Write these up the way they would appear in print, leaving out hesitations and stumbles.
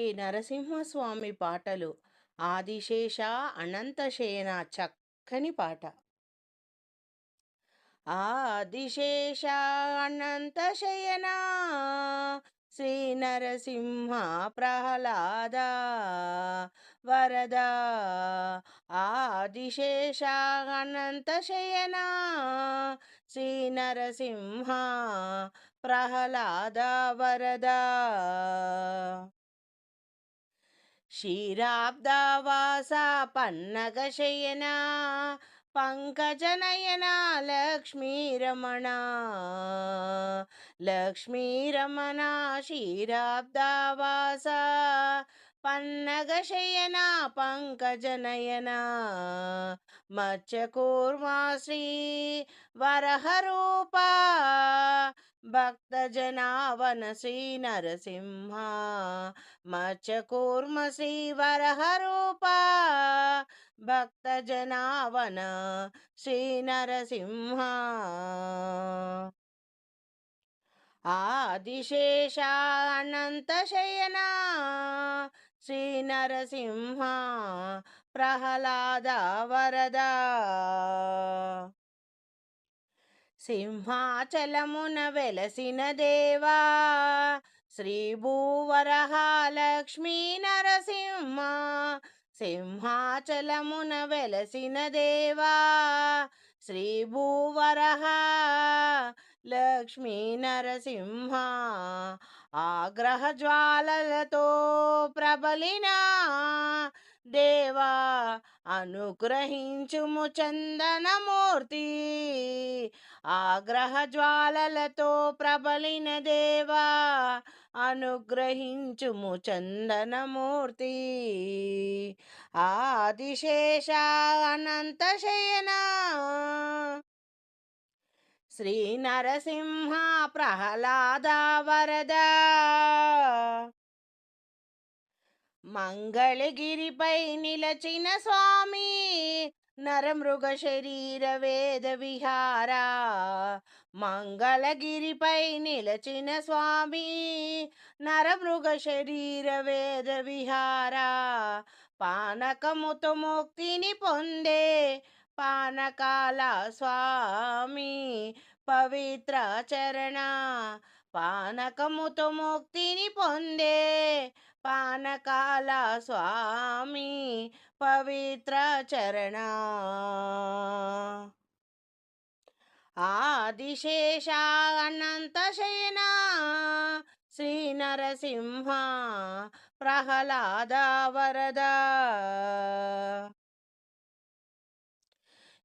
శ్రీ నరసింహస్వామి పాటలు. ఆదిశేష అనంతశయన చక్కని పాట. ఆదిశేష అనంతశయన శ్రీ నరసింహ ప్రహ్లాద వరద. ఆదిశేష అనంతశయన శ్రీ నరసింహ ప్రహ్లాద వరద. క్షీరాబ్దవాస పన్నగశయన పంకజనయన లక్ష్మీరమణ. లక్ష్మీరమణ క్షీరాబ్దవాస పన్నగశయన పంకజనయన. మత్స్యకూర్మా శ్రీ వరహరూప భక్తజనావన శ్రీ నరసింహ. మత్స్యకూర్మ శ్రీ వరహరూప భక్తజనావన శ్రీ నరసింహ. ఆదిశేష అనంతశయన శ్రీ నరసింహ ప్రహ్లాద వరద. సింహాచలమున వెలసిన దేవా శ్రీ భూవరహ లక్ష్మీ నరసింహ. సింహాచలమున వెలసిన దేవా శ్రీ భూవరహ లక్ష్మీ నరసింహ. ఆగ్రహ జ్వాలలతో ప్రబలిన దేవా అనుగ్రహించుము చందనమూర్తి. ఆగ్రహ జ్వాలలతో ప్రబలిన దేవా అనుగ్రహించుము చందనమూర్తి. ఆదిశేష అనంతశయన శ్రీ నరసింహ ప్రహ్లాద వరద. మంగళగిరిపై నిలచిన స్వామి నరమృగ శరీర వేద విహార. మంగళగిరిపై నిలచిన స్వామి నరమృగ శరీర వేద విహార. పానకముతో ముక్తిని పొందే పానకాల స్వామి పవిత్ర చరణ. పానకముతో ముక్తిని పొందే పానకాల స్వామి పవిత్ర చరణ. ఆదిశేష అనంతశయన శ్రీ నరసింహ ప్రహ్లాద వరద.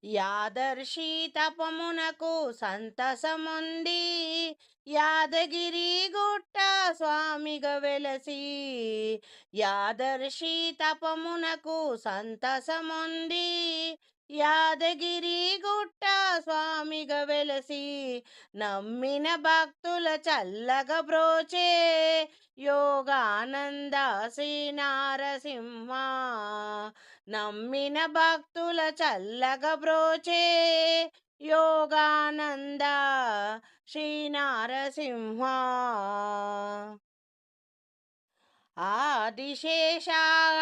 యాదర్శి తపమునకు సంతసముంది యాదగిరి గుట్ట స్వామిగా వెలసి. యాదర్శి తపమునకు సంతసముంది యాదగిరి గుట్ట స్వామిగా వెలసి. నమ్మిన భక్తుల చల్లగా బ్రోచే యోగానంద శ్రీ నారసింహ. నమ్మిన భక్తుల చల్లగా బ్రోచే యోగానంద శ్రీ నారసింహ. ఆదిశేష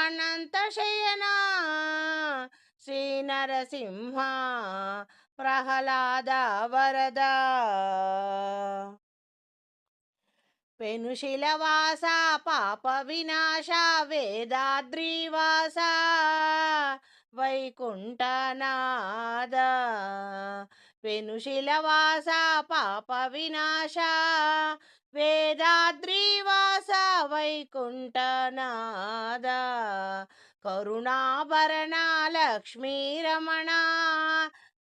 అనంతశయన శ్రీ నరసింహ ప్రహ్లాద వరద. పెనుశిలవాస పాప వినాశ వేదాద్రివాస వైకుంఠనాద. పెనుశిలవాస పాప వినాశ వేదాద్రివాస వైకుంఠనాద. కరుణాభరణ లక్ష్మీరమణ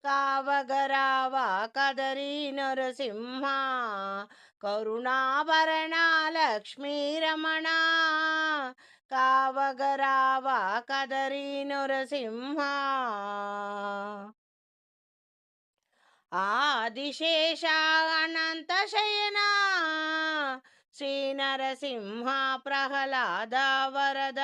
కావగరావ కదరి నరసింహ. కరుణాభరణ లక్ష్మీరమణ కావగరావ కదరి నరసింహ. ఆదిశేష అనంతశయన శ్రీ నరసింహ ప్రహ్లాద వరద.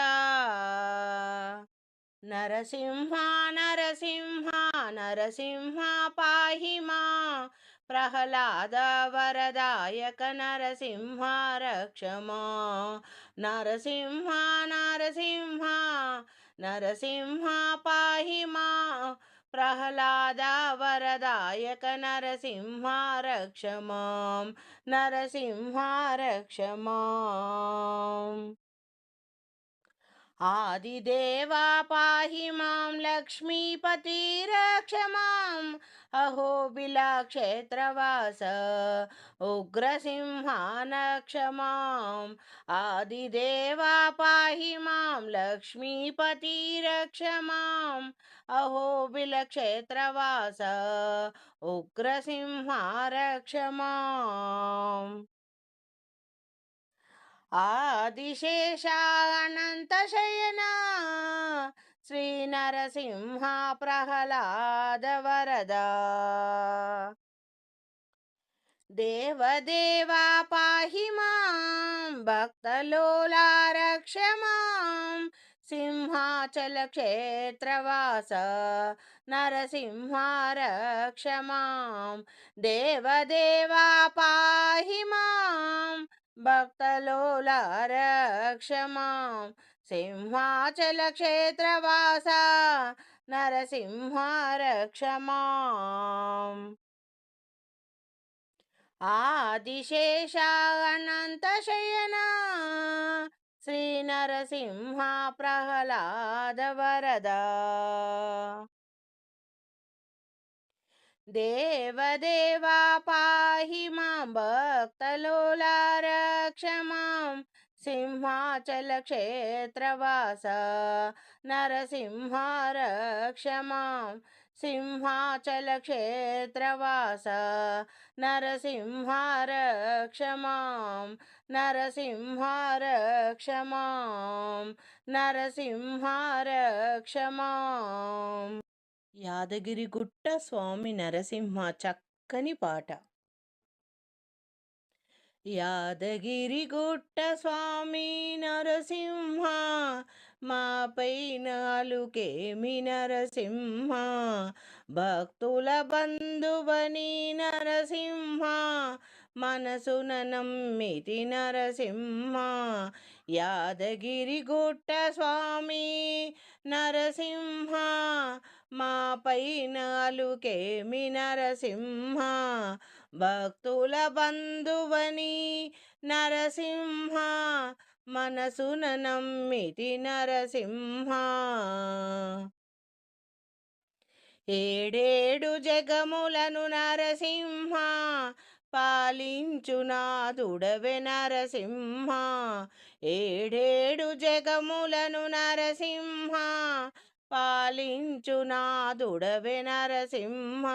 నరసింహ నరసింహ నరసింహ పాహి మా ప్రహ్లాద వరదాయక నరసింహ రక్షమా. నరసింహ నరసింహ నరసింహ పాహి మా. ప్రహ్లాద వరదాయక నరసింహ రక్షమాం. నరసింహ రక్షమాం. ఆదిదేవా పాహి మాం లక్ష్మీపతి రక్ష మాం. అహోబిలక్షేత్రవాస ఉగ్రసింహానక్ష మాం. ఆదిదేవా పాహి మాం లక్ష్మీపతి రక్ష మాం. అహోబిలక్షేత్రవాస ఉగ్రసింహారక్ష మాం. ఆదిశేషానంతశయనా శ్రీ నరసింహ ప్రహ్లాద వరదా. దేవదేవా పాహి మాం భక్తలోలా రక్ష మాం. సింహాచల క్షేత్రవాస నరసింహ రక్ష మాం. దేవదేవా పాహి మాం భక్తలోలా రక్ష మాం. సింహాచల క్షేత్రవాస నరసింహ రక్ష మాం. ఆదిశేషానంతశయనా శ్రీ నరసింహ ప్రహ్లాద వరదా. దేవదేవా పాహి మాం భక్తలోలా రక్ష మాం. సింహాచల క్షేత్రవాస నరసింహ రక్ష మాం. సింహాచల క్షేత్రవాస నరసింహ రక్ష మాం. నరసింహ రక్ష మాం. నరసింహ రక్ష మాం. యాదగిరిగుట్ట స్వామి నరసింహ చక్కని పాట. యాదగిరిగుట్ట స్వామి నరసింహ మాపై నాలుకేమి నరసింహ. భక్తుల బంధువని నరసింహ మనసున నమ్మితి నరసింహ. యాదగిరిగుట్ట స్వామి నరసింహ మాపై నాలుకేమి నరసింహ. భక్తుల బంధువని నరసింహ మనసున నమ్మితి నరసింహ. ఏడేడు జగములను నరసింహ పాలించునాథుడవె నరసింహ. ఏడేడు జగములను నరసింహ పాలించునాథుడవె నరసింహ.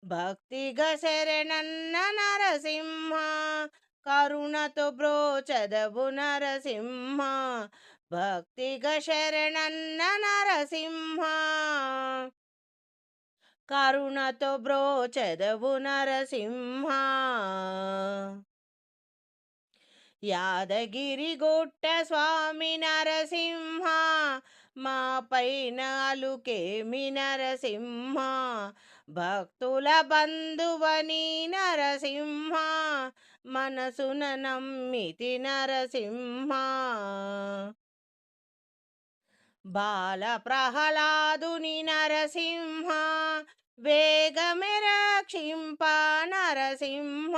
భక్తిగా శరణన్న నరసింహ కరుణతో బ్రోచదవు నరసింహ. భక్తిగా శరణన్న నరసింహ కరుణతో బ్రోచదవు నరసింహ. యాదగిరిగుట్ట స్వామి నరసింహ మాపై నాలుకేమి నరసింహ. భక్తుల బంధువని నరసింహ మనసున నమ్మితి నరసింహ. బాల ప్రహ్లాదుని నరసింహ వేగమే రక్షింప నరసింహ.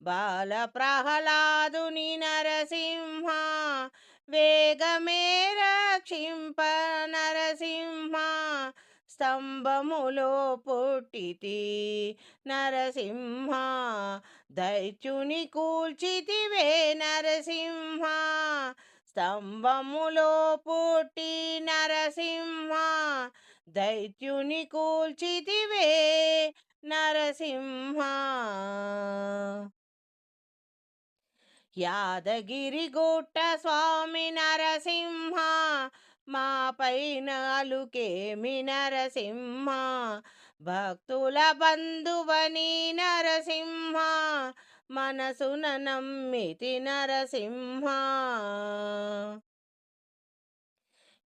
బాల ప్రహ్లాదుని నరసింహ వేగమే రక్షింప నరసింహ. స్తంభములో పుట్టితి నరసింహ దైత్యుని కూల్చితివే నరసింహ. స్తంభములో పుట్టి నరసింహ దైత్యుని కూల్చితివే నరసింహ. యాదగిరిగుట్ట స్వామి నరసింహ మాపై నాలుకేమి నరసింహ. భక్తుల బంధువని నరసింహ మనసున నమ్మితి నరసింహ.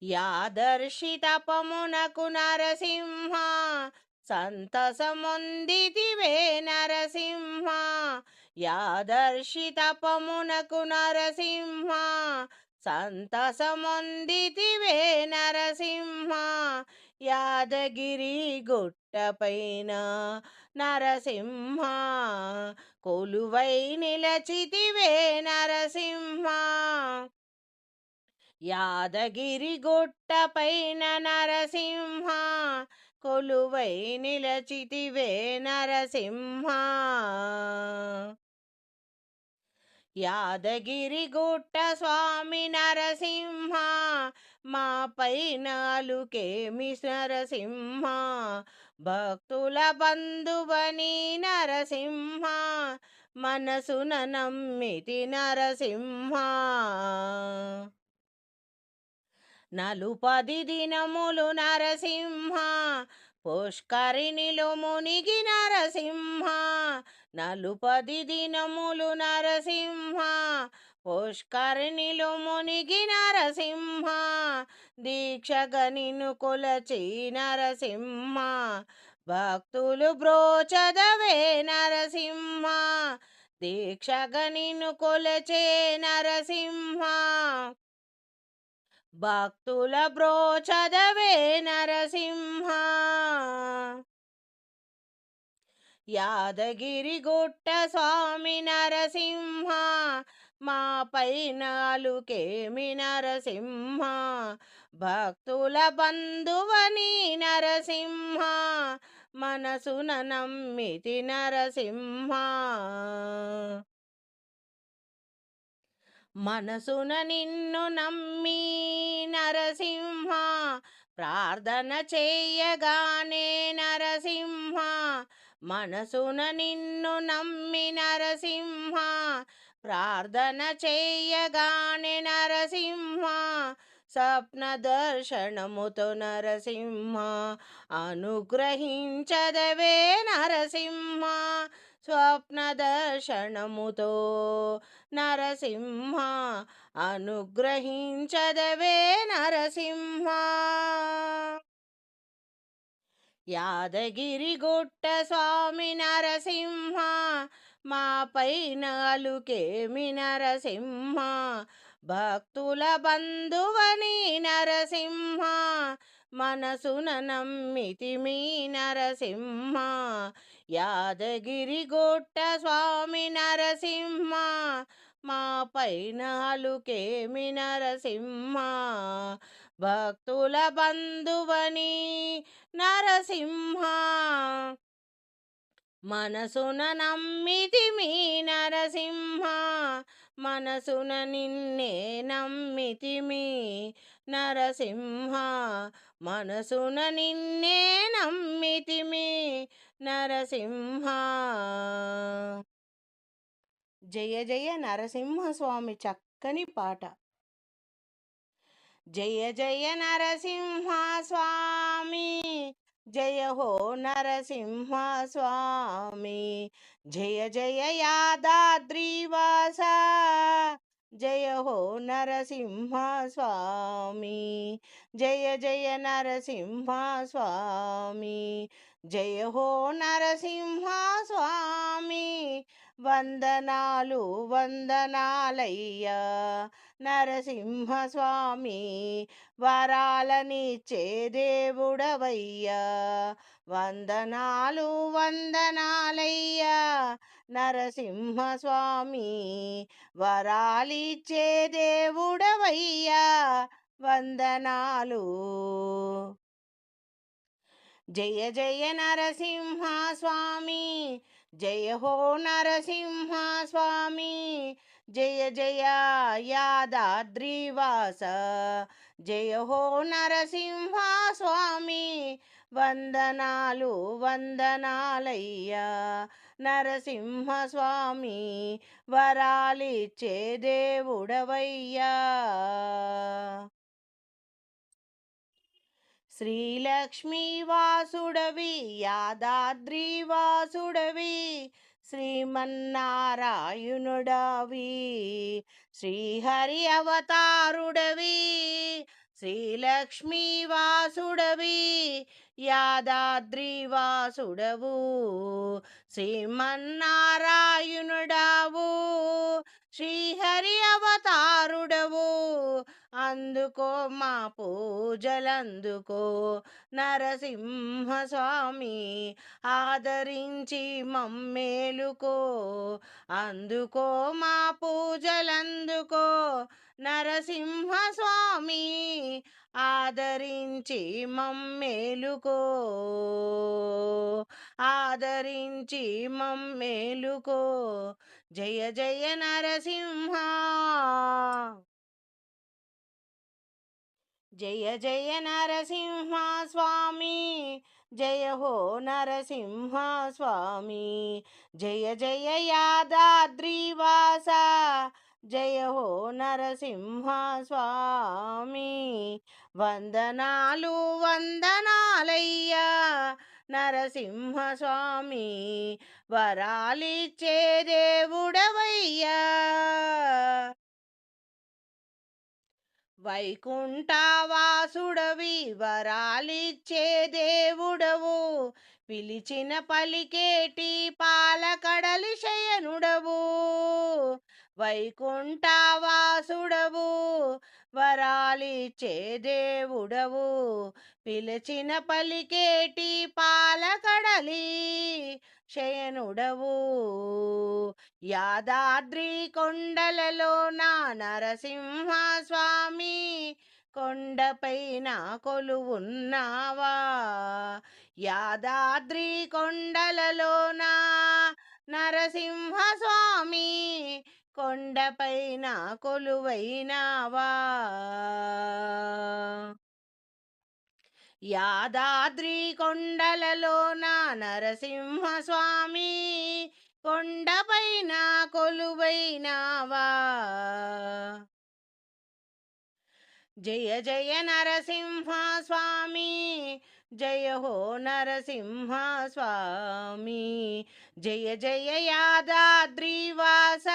యాదర్శి తపమునకు నరసింహ సంతసమొందితివే నరసింహ, యాదర్శి తపమునకు నరసింహ. సంతసమొందితివే నరసింహ, యాదగిరి గుట్టపైన నరసింహ. కొలువై నిలచితివే నరసింహ, యాదగిరి గుట్టపైన నరసింహ. కొలువై నిలచితివే నరసింహ, యాదగిరి గుట్ట స్వామి నరసింహ. మా పైన అలుకేమి నరసింహ, భక్తుల బంధువని నరసింహ. మనసున నమ్మితి నరసింహ, నలుపది దినములు నరసింహ. పుష్కరిణిలో మునిగి నరసింహ, నలుపది దినములు నరసింహ. పుష్కరిణిలో మునిగి నరసింహ, దీక్షగా నిన్ను కొలచి నరసింహ. భక్తులు బ్రోచదవే నరసింహ, దీక్షగా నిన్ను కొలచే నరసింహ. భక్తుల బ్రోచదవే నరసింహ, యాదగిరి గుట్ట స్వామి నరసింహ. మా పైన అలుకేమి నరసింహ, భక్తుల బంధువని నరసింహ. మనసున నమ్మితి నరసింహ, మనసున నిన్ను నమ్మి నరసింహ. ప్రార్థన చేయగానే నరసింహ, మనసున నిన్ను నమ్మి నరసింహ. ప్రార్థన చేయగానే నరసింహ, స్వప్న దర్శనముతో నరసింహ. అనుగ్రహించదవే నరసింహ, స్వప్న దర్శనముతో నరసింహ. అనుగ్రహించదవే నరసింహ, యాదగిరి గుట్ట స్వామి నరసింహ. మా పైన అలుకేమి నరసింహ, భక్తుల బంధువని నరసింహ. మనసున నమ్మితిమి నరసింహ, యాదగిరి గుట్ట స్వామి నరసింహ. మా పైన అలుకేమి నరసింహ, భక్తుల బంధువని నరసింహ. మనసున నమ్మితిమి నరసింహ, మనసున నిన్నే నమ్మితిమి నరసింహ. మనసున నిన్నే నమ్మితిమి నరసింహ. జయ జయ నరసింహస్వామి చక్కని పాట. జయ జయ నరసింహ స్వామి, జయ హో నరసింహ స్వామి. జయ జయ యాదాద్రివాస, జయ హో నరసింహ స్వామి. జయ జయ నరసింహ స్వామి, జయ హో నరసింహ స్వామి. వందనాలు వందనాలయ్యా నరసింహ స్వామి, వరాలనిచ్చే దేవుడవయ్యా. వందనాలు వందనాలయ్యా నరసింహ స్వామి, వరాలిచ్చే దేవుడవయ్యా. వందనాలు. జయ జయ నరసింహ స్వామి, జయ హో నరసింహ స్వామి. జయ జయ యాదాద్రివాస, జయ హో నరసింహ స్వామి. వందనాలు వందనాలయ్యా నరసింహ స్వామి, వరాలిచ్చే దేవుడవయ్యా. శ్రీలక్ష్మీవాసుడవి యాదాద్రివాసుడవి, శ్రీమన్నారాయణుడవి శ్రీహరి అవతారుడవి. శ్రీలక్ష్మీవాసుడవి యాదాద్రివాసుడవు శ్రీమన్నారాయణుడావు శ్రీహరి అవతారుడవు అందుకో మా పూజలందుకో నరసింహస్వామి ఆదరించి మమ్మేలుకో అందుకో మా పూజలందుకో నరసింహస్వామి ఆదరించి మమ్మేలుకో ఆదరించి మమ్మేలుకో జయ జయ నరసింహ జయ జయ నరసింహ స్వామి జయ హో నరసింహ స్వామి జయ జయ యాదాద్రివాస జయ హో నరసింహ స్వామి వందనాలు వందనాలయ్యా నరసింహ స్వామి వరాలిచ్చే దేవుడవయ్యా వైకుంఠవాసుడవి వరాలిచ్చే దేవుడవు పిలిచిన పలికేటి పాలకడలి శయనుడవు వైకుంఠవాసుడవు వరాలిచ్చే దేవుడవు పిలిచిన పలికేటి పాలకడలి శయనుడవు యాదాద్రి కొండలలో నా నరసింహ స్వామి కొండపైన కొలువున్నావా యాదాద్రి కొండలలో నా నరసింహ స్వామి కొండపైన కొలువైనావా యాదాద్రి కొండలలో నా నరసింహ స్వామి కొండపైన కొలువైనావా జయ జయ నరసింహ స్వామి జయ హో నరసింహ స్వామి జయ జయ యాదాద్రివాస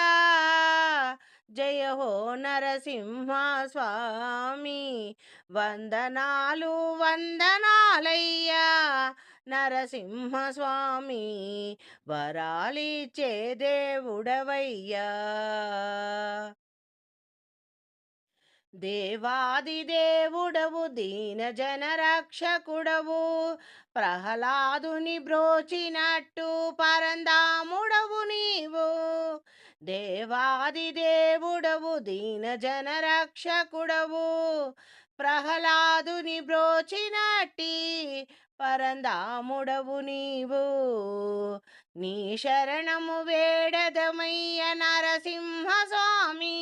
జయ హో నరసింహ స్వామి వందనాలు వందనాలయ్యా నరసింహ స్వామి వరాలిచ్చే దేవుడవయ్యా దేవాది దేవుడవు దీన జన రక్షకుడవు ప్రహ్లాదుని బ్రోచినట్టు పరందాముడవు నీవు దేవాది దేవుడవు దీన జన రక్షకుడవు ప్రహ్లాదుని బ్రోచినట్టి పరందాముడవు నీవు నీ శరణము వేడదమయ్య నరసింహ స్వామి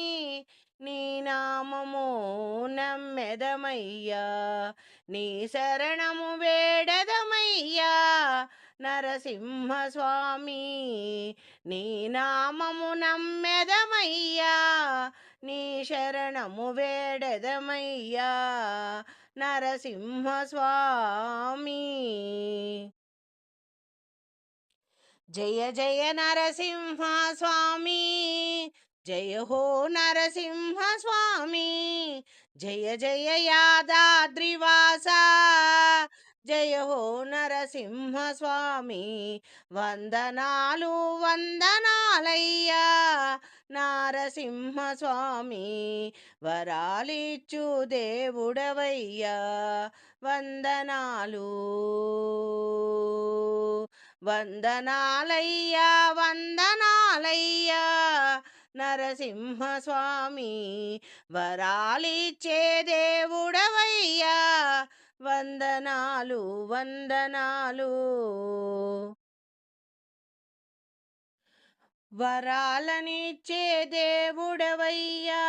నీ నామము నమ్మెదమయ్యా నీ శరణము వేడదమయ్యా నరసింహ స్వామి నీ నామము నమ్మెదమయ్యా నీ శరణము వేడదమయ్యా నరసింహ స్వామి జయ జయ నరసింహ స్వామి జయ హో నరసింహ స్వామి జయ జయ యాదాద్రివాస జయ హో నరసింహ స్వామి వందనాలు వందనాలయ్యా నరసింహ స్వామి వరాలిచ్చు దేవుడవయ్యా వందనాలు వందనాలయ్యా వందనాలయ్యా నరసింహ స్వామి వరాలిచ్చే దేవుడవయ్యా వందనాలు వందనాలు వరాలనిచ్చే దేవుడవయ్యా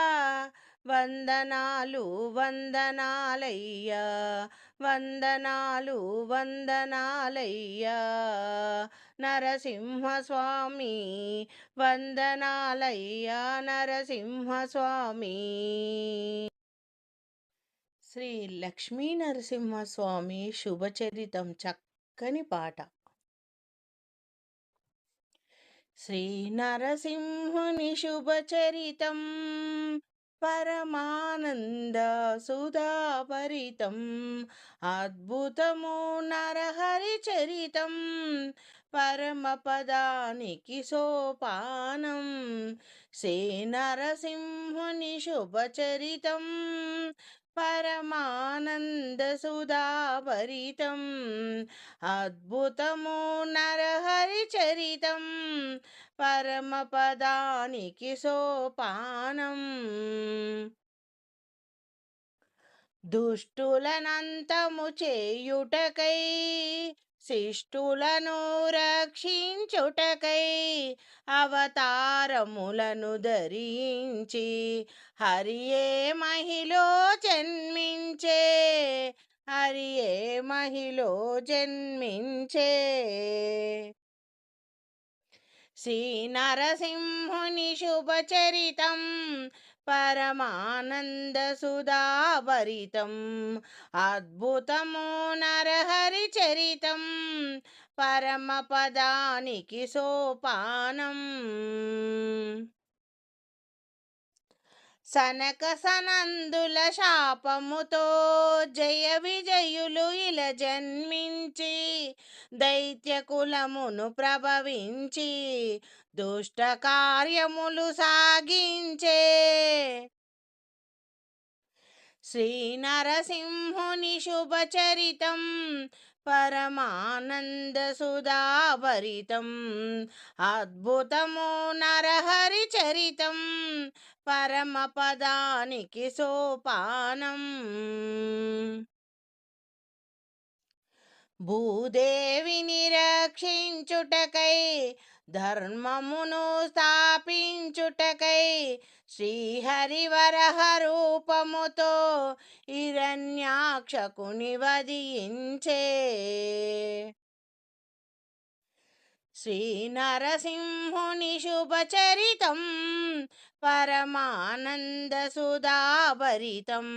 వందనాలు వందనాలయ్యా వందనాలు వందనాలయ్యా నరసింహ స్వామి వందనాలయ్యా నరసింహ స్వామి శ్రీ లక్ష్మీ నరసింహస్వామి శుభచరితం చక్కని పాట శ్రీ నరసింహుని శుభచరితం పరమానంద సుధాభరితం అద్భుతము నరహరి చరితం పరమపదానికి సోపానం శ్రీ నరసింహుని శుభచరితం పరమానంద సుధాభరితం అద్భుతము నరహరి చరితం పరమపదానికి సోపానం దుష్టులనంతము చేయుటకై శిష్టులను రక్షించుటకై అవతారములను ధరించి హరియే మహిలో జన్మించే హరియే మహిలో జన్మించే శ్రీ నరసింహుని శుభచరితం పరమానంద సుధాభరితం అద్భుతము నరహరి చరితం పరమపదానికి సోపానం సనక సనందుల శాపముతో జయ విజయులు ఇలా జన్మించి దైత్య కులమును ప్రభవించి దుష్ట కార్యములు సాగించే శ్రీ నరసింహుని శుభచరితం పరమానంద సుధాభరితం అద్భుతము నరహరి చరితం పరమపదానికి సోపానం భూదేవిని రక్షించుటకై ధర్మమును స్థాపించుటకై శ్రీహరివరహ రూపముతో హిరణ్యాక్షకుని వధించే శ్రీ నరసింహుని శుభచరితం పరమానంద సుధాభరితం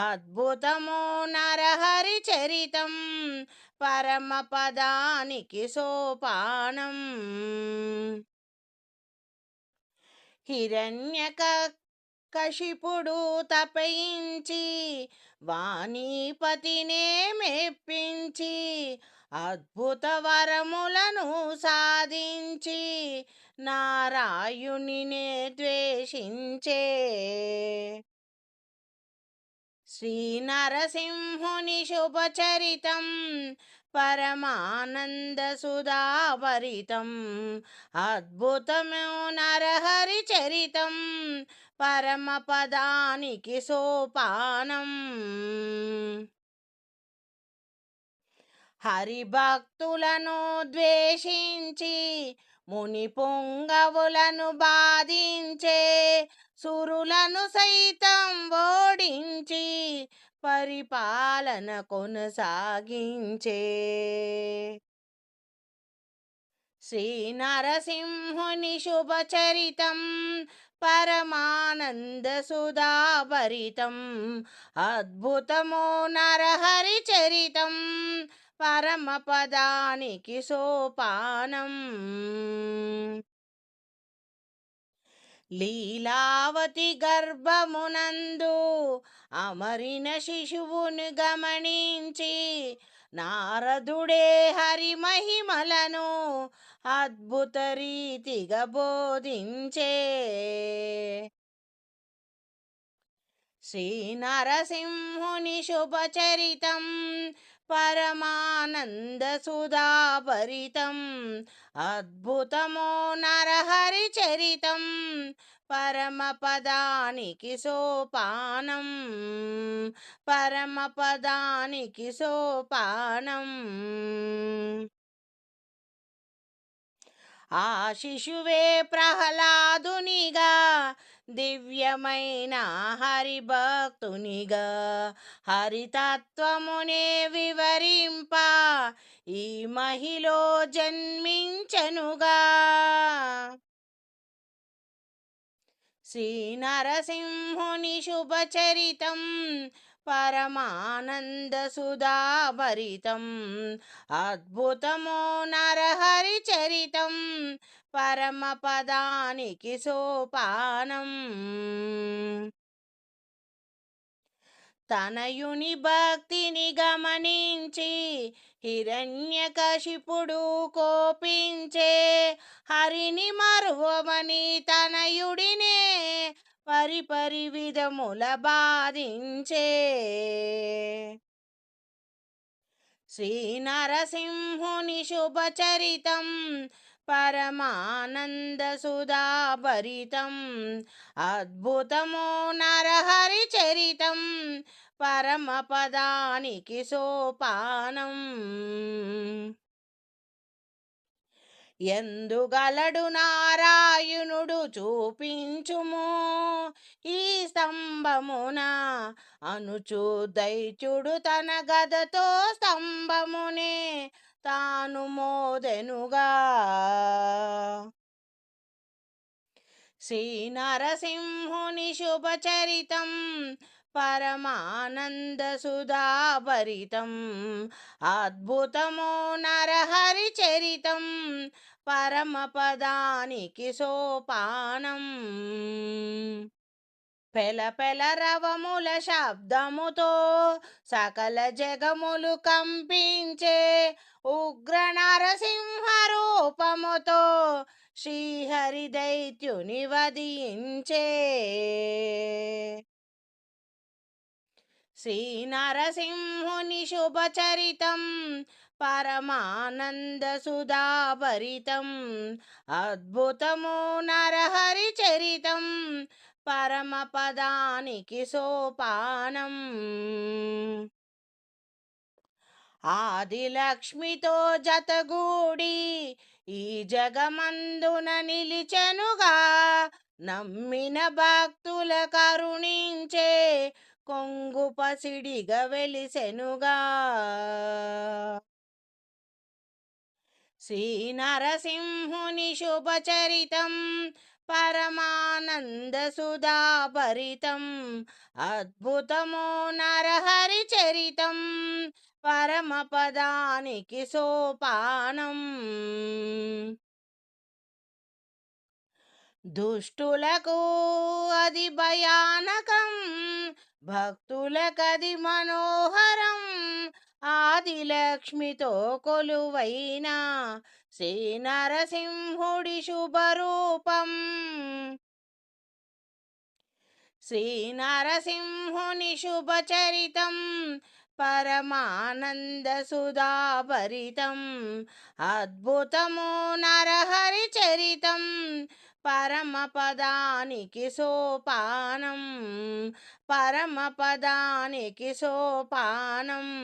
అద్భుతము నరహరి చరితం పరమపదానికి సోపానం హిరణ్యకశిపుడు తపయించి వాణీపతినే మెప్పించి అద్భుత వరములను సాధించి నారాయణునినే ద్వేషించే శ్రీ నరసింహుని శుభచరితం పరమానంద సుధాభరితం అద్భుతము నరహరి చరితం పరమపదానికి సోపానం హరిభక్తులను ద్వేషించి ముని పొంగవులను బాధించే సురులను సైతం ఓడించి పరిపాలన కొనసాగించే శ్రీ నరసింహుని శుభచరితం పరమానంద సుధాభరితం అద్భుతము నరహరి చరితం పరమపదానికి సోపానం లీలావతి గర్భమునందు అమరిన శిశువును గమనించి నారదుడే హరి మహిమలను అద్భుత రీతిగా బోధించే శ్రీ నరసింహుని శుభచరితం పరమానంద సుధాభరితం అద్భుతము నరహరి చరితం పరమపదానికి సోపానం పరమపదానికి సోపానం ఆ శిశువే ప్రహ్లాదునిగా దివ్యమైన హరిభక్తునిగా హరితత్వమునే వివరింప ఈ మహిలో జన్మించెనుగా శ్రీ నరసింహుని శుభచరితం పరమానంద సుధాభరితం అద్భుతమో నరహరి చరితం పరమపదానికి సోపానం. తనయుని భక్తిని గమనించి హిరణ్యకశిపుడు కోపించే, హరిని మరువమని తనయుడినే పరిపరి విధముల బాధించే. శ్రీ నరసింహుని శుభచరితం పరమానంద సుధాభరితం అద్భుతమో నరహరి చరితం పరమపదానికి సోపానం. ఎందుగలడు నారాయణుడు చూపించుము ఈ స్తంభమున అనుచు దైత్యుడు తన గదతో స్తంభమునే తాను మోదెనుగా. శ్రీ నరసింహుని శుభచరితం పరమానంద సుధాభరితం అద్భుతమో నరహరి చరితం పరమపదానికి సోపానం. పెల రవముల శబ్దముతో సకల జగములు కంపించే, ఉగ్ర నరసింహ రూపముతో శ్రీహరి దైత్యుని వధించే. శ్రీ నరసింహుని శుభచరితం పరమానంద సుధాభరితం అద్భుతమో నరహరి చరితం పరమపదానికి సోపానం. ఆదిలక్ష్మితో జతగూడి ఈ జగమందున నిలిచెనుగా, నమ్మిన భక్తుల కరుణించే కొంగు పసిడిగా వెలిసెనుగా. శ్రీ నరసింహుని శుభచరితం పరమానంద సుధాభరితం అద్భుతమో నరహరి చరితం పరమపదానికి సోపానం. దుష్టులకు అది భయానకం, భక్తులకది మనోహరం. ఆదిలక్ష్మితో కొలువైన శ్రీ నరసింహుడి శుభరూపం. శ్రీ నరసింహుని శుభచరితం పరమానంద సుధాభరితం అద్భుతమో నరహరి చరితం పరమపదానికి సోపానం. పరమపదానికి సోపానం.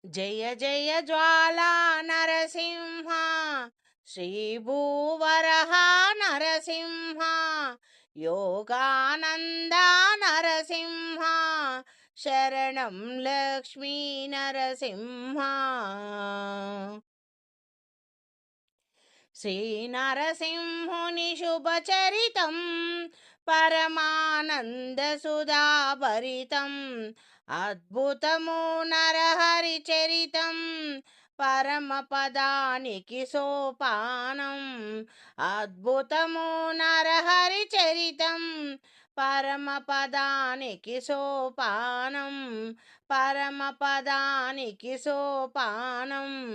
జయ జయ జ్వాలా నరసింహ శ్రీ భూవరహ నరసింహ యోగానంద నరసింహ శరణం లక్ష్మీ నరసింహ. శ్రీ నరసింహుని శుభచరితం పరమానంద సుధాభరితం అద్భుతమో నరహరి చరితం పరమపదానికి సోపానం. అద్భుతమో నరహరి చరితం పరమపదానికి సోపానం. పరమపదానికి సోపానం.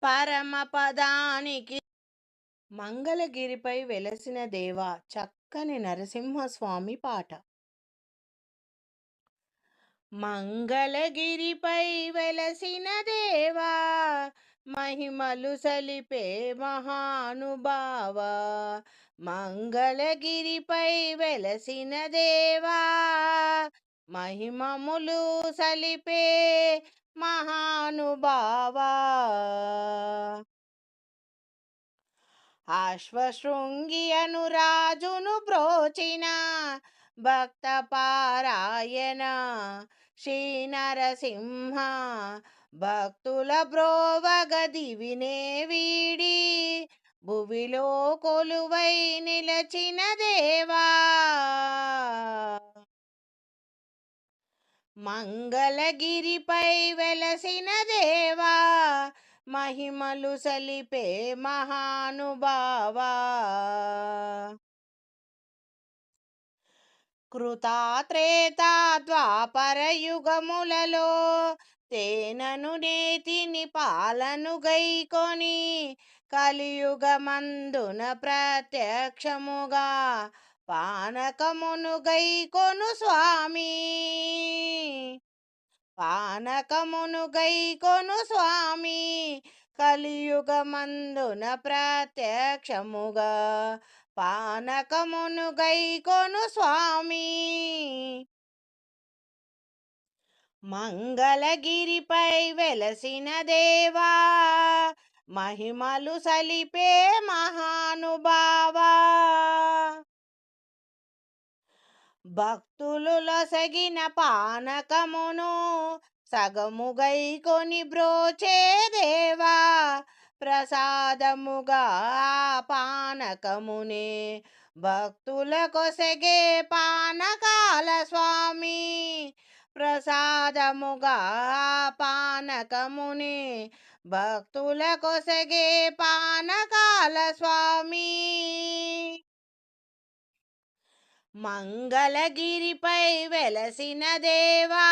పరమపదానికి. మంగళగిరిపై వెలసిన దేవా చక్కని నరసింహస్వామి పాట. మంగళగిరిపై వెలసిన దేవా మహిమలు సలిపే మహానుభావా. మంగళగిరిపై వెలసిన దేవా మహిమములు సలిపే మహానుభావా. అశ్వశృంగి అనురాజును బ్రోచిన భక్త పారాయణ శ్రీ నరసింహ భక్తుల బ్రోవగ దివినే వీడి భువిలో కొలువై నిలచిన దేవా. మంగళగిరిపై వెలసిన దేవా, మహిమలు సలిపే మహానుభావా. కృతాత్రేతా ద్వాపర యుగములలో తేనను నేతిని పాలను గైకొని కలియుగమందున ప్రత్యక్షముగా పానకమును గైకొను స్వామి. పానకమును గైకొను స్వామి, కలియుగమందున ప్రత్యక్షముగా పానకమును గైకొను స్వామి. మంగళగిరిపై వెలసిన దేవా, మహిమలు సలిపే మహానుభావా. భక్తులు లొసగిన పానకమును సగము గైకొని బ్రోచే దేవా, ప్రసాదముగా ఆ పానకమునే భక్తుల కొసగే పానకాల స్వామి. ప్రసాదముగా ఆ పానకమునే భక్తుల కొసగే పానకాల స్వామి. మంగళగిరిపై వెలసిన దేవా,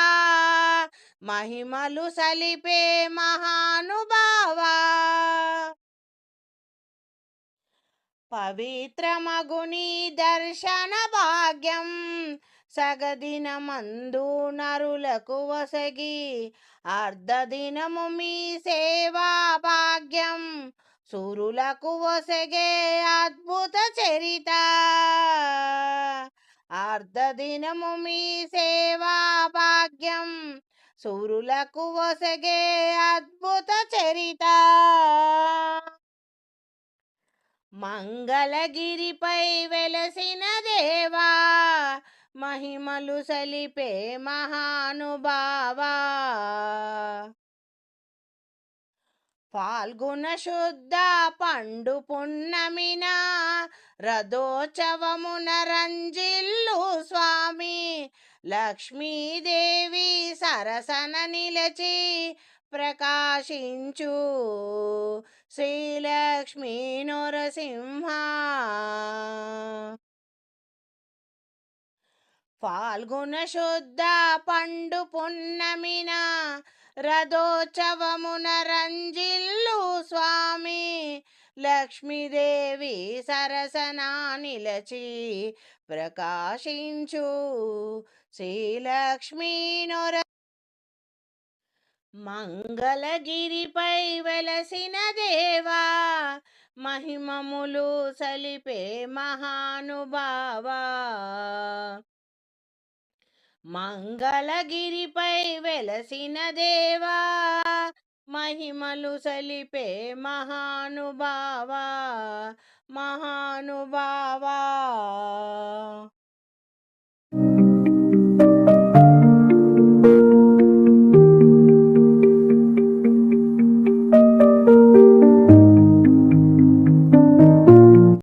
మహిమలు సలిపే మహానుభావా. పవిత్రమగుని దర్శన భాగ్యం సగదినమందు నరులకు వసగి అర్ధదినము మీ సేవా భాగ్యం సురులకు వసగే అద్భుత చరిత. అర్ధదినము మీ సేవా భాగ్యం సురులకు వసగే అద్భుత చరిత. మంగళగిరిపై వెలసిన దేవా, మహిమలు సలిపే మహానుభావా. ఫాల్గుణ శుద్ధ పండు పున్నమిన రథోత్సవమున రంజిల్లు స్వామి. లక్ష్మీదేవి సరసన నిలచి ప్రకాశించు శ్రీలక్ష్మీ నరసింహ. ఫాల్గుణ శుద్ధ పండు పున్నమిన రథోత్సవమున రంజిల్లు స్వామి. లక్ష్మీదేవి సరసనా నిలచి ప్రకాశించు శ్రీలక్ష్మీ నర. మంగళగిరిపై వెలసిన దేవా, మహిమములు సలిపే మహానుభావా. మంగళగిరిపై వెలసిన దేవా, మహిమలు సలిపే మహానుభావా. మహానుభావా.